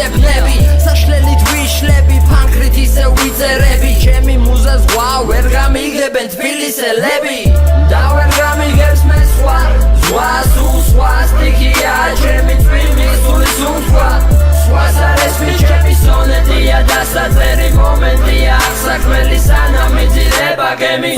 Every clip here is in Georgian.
გებნები საშლელით ვიშლები ფანქრით ისე ვიწერები ჩემი მუზა ზღვა ვერ გამიგებენ თბილისელები და ვერ გამიგებს მე სხვა ზღვას უსვა სტიქია ჩემი წვიმი სულის უთქვა სხვას არ ესმის ჩემი სონეტია დასაწერი მომენტია საქმელი სანამ მიძირება გემი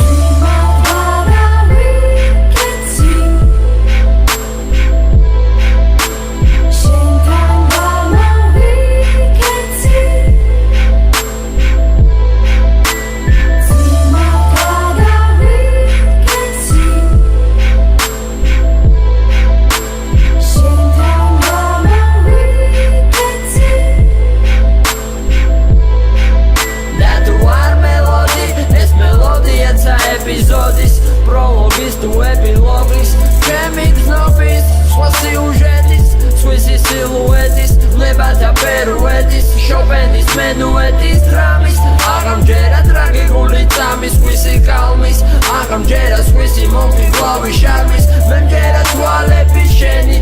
ეპიზოდის პროლოგის თუ ეპილოგის ჩემი გზნობის სხვა სიუჟეტის სვისი სილუეტის ვნებათა პერუეტის შოპენის მენუეტის დრამის აღამჯერა ტრაგიკული წამის სხვისი კალმის აღამჯერა სხვისი მომხიბლავი შარმის მე მჯერა თვალები შენი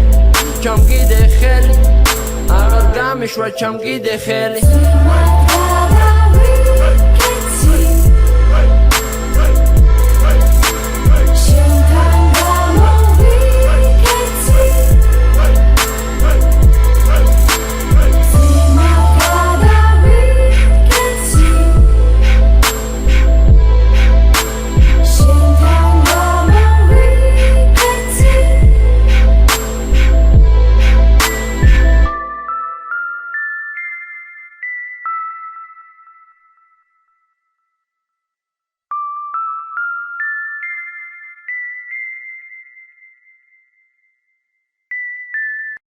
ჩამკიდე ხელი აღარ გამიშვა ჩამკიდე ხელი